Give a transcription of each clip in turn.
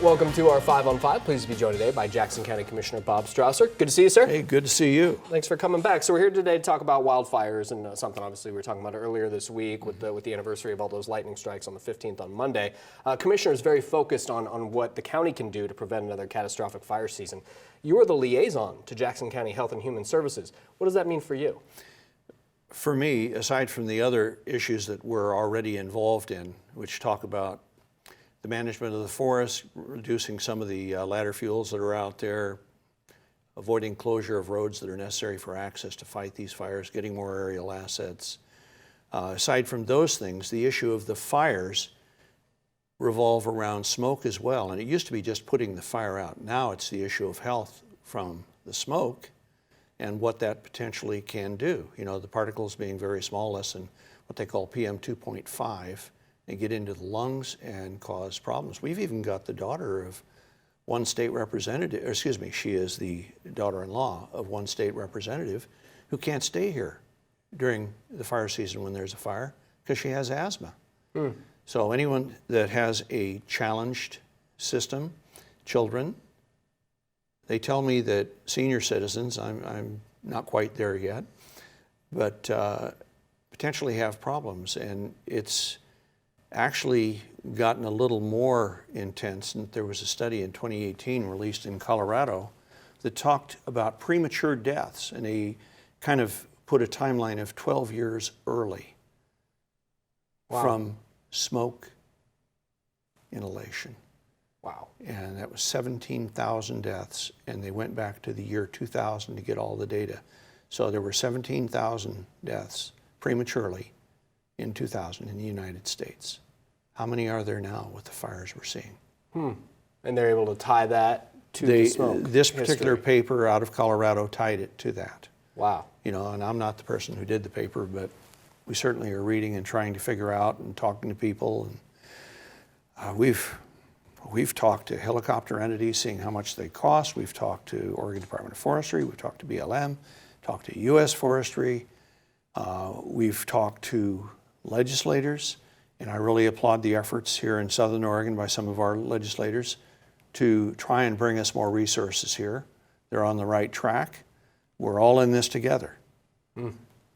Welcome to our 5 on 5. Pleased to be joined today by Jackson County Commissioner Bob Strosser. Good to see you, sir. Hey, good to see you. Thanks for coming back. So we're here today to talk about wildfires and something obviously we were talking about earlier this week with the anniversary of all those lightning strikes on the 15th on Monday. Commissioner is very focused on what the county can do to prevent another catastrophic fire season. You are the liaison to Jackson County Health and Human Services. What does that mean for you? For me, aside from the other issues that we're already involved in, which talk about the management of the forest, reducing some of the ladder fuels that are out there, avoiding closure of roads that are necessary for access to fight these fires, getting more aerial assets. Aside from those things, the issue of the fires revolve around smoke as well. And it used to be just putting the fire out. Now it's the issue of health from the smoke and what that potentially can do. You know, the particles being very small, less than what they call PM 2.5, and get into the lungs and cause problems. We've even got the daughter of one state representative, or excuse me, she is the daughter-in-law of one state representative who can't stay here during the fire season when there's a fire because she has asthma. So anyone that has a challenged system, children, they tell me that senior citizens, I'm not quite there yet, but potentially have problems, and it's actually gotten a little more intense. And there was a study in 2018 released in Colorado that talked about premature deaths, and they kind of put a timeline of 12 years early from smoke inhalation. Wow. And that was 17,000 deaths, and they went back to the year 2000 to get all the data. So there were 17,000 deaths prematurely in 2000 in the United States. How many are there now with the fires we're seeing? And they're able to tie that to the smoke. This particular paper out of Colorado tied it to that. Wow. You know, and I'm not the person who did the paper, but we certainly are reading and trying to figure out and talking to people. And we've talked to helicopter entities, seeing how much they cost. We've talked to Oregon Department of Forestry. We've talked to BLM, talked to U.S. Forestry. We've talked to legislators, and I really applaud the efforts here in Southern Oregon by some of our legislators to try and bring us more resources here. They're on the right track. We're all in this together.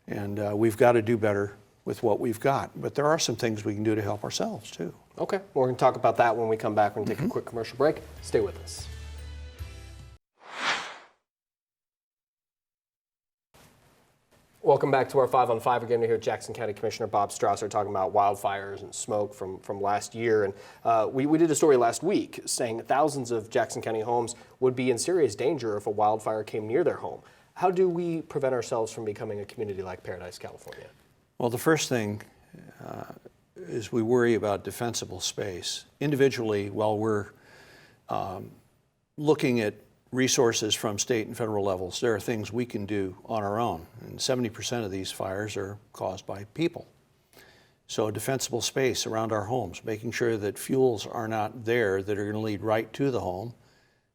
And we've got to do better with what we've got. But there are some things we can do to help ourselves, too. Okay, well, we're going to talk about that when we come back. We're going to take a quick commercial break. Stay with us. Welcome back to our 5 on 5 again. We're here with Jackson County Commissioner Bob Strosser talking about wildfires and smoke from last year. And we did a story last week saying thousands of Jackson County homes would be in serious danger if a wildfire came near their home. How do we prevent ourselves from becoming a community like Paradise, California? Well, the first thing is we worry about defensible space. Individually, while we're looking at resources from state and federal levels, there are things we can do on our own. And 70% of these fires are caused by people. So defensible space around our homes, making sure that fuels are not there that are going to lead right to the home,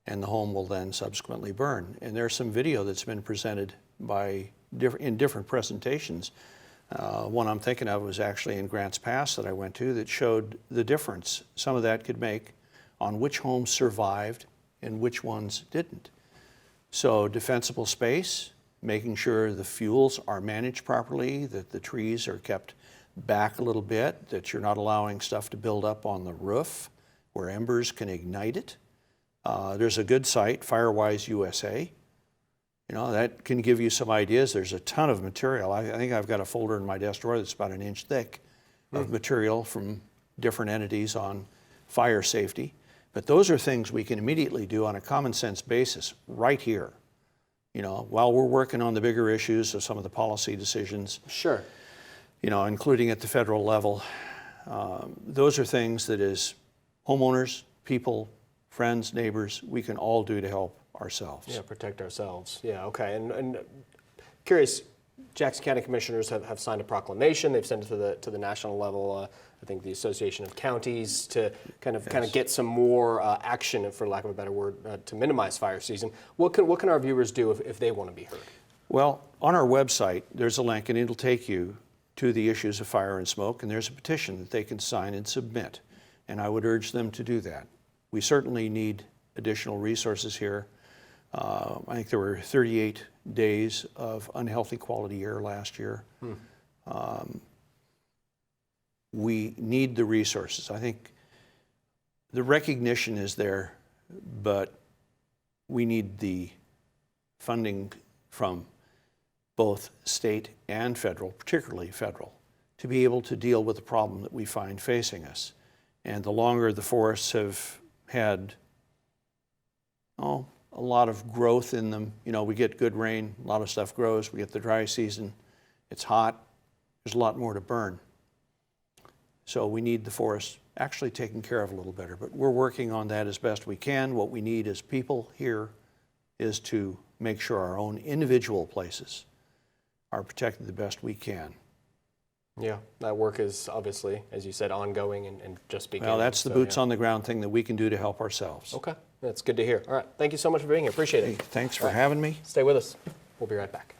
and the home will then subsequently burn. And there's some video that's been presented in different presentations. One I'm thinking of was actually in Grants Pass that I went to that showed the difference some of that could make on which homes survived and which ones didn't. So defensible space, making sure the fuels are managed properly, that the trees are kept back a little bit, that you're not allowing stuff to build up on the roof where embers can ignite it. There's a good site, Firewise USA. You know, that can give you some ideas. There's a ton of material. I think I've got a folder in my desk drawer that's about an inch thick of material from different entities on fire safety. But those are things we can immediately do on a common sense basis right here. You know, while we're working on the bigger issues of some of the policy decisions. Sure. You know, including at the federal level. Those are things that as homeowners, people, friends, neighbors, we can all do to help ourselves. Yeah, protect ourselves. Yeah, okay. And curious, Jackson County commissioners have signed a proclamation. They've sent it to the national level. I think the Association of Counties to kind of get some more action, for lack of a better word, to minimize fire season. What can our viewers do if they want to be heard? Well, on our website, there's a link, and it'll take you to the issues of fire and smoke, and there's a petition that they can sign and submit, and I would urge them to do that. we certainly need additional resources here. I think there were 38 days of unhealthy quality air last year. We need the resources. I think the recognition is there, but we need the funding from both state and federal, particularly federal, to be able to deal with the problem that we find facing us. And the longer the forests have had, a lot of growth in them, we get good rain, a lot of stuff grows, we get the dry season, it's hot, there's a lot more to burn. So we need the forest actually taken care of a little better, but we're working on that as best we can. What we need as people here is to make sure our own individual places are protected the best we can. Yeah, that work is obviously, as you said, ongoing and just beginning. Well, that's the boots on the ground thing that we can do to help ourselves. Okay, that's good to hear. All right, thank you so much for being here. Appreciate it. Hey, thanks for having me. Stay with us. We'll be right back.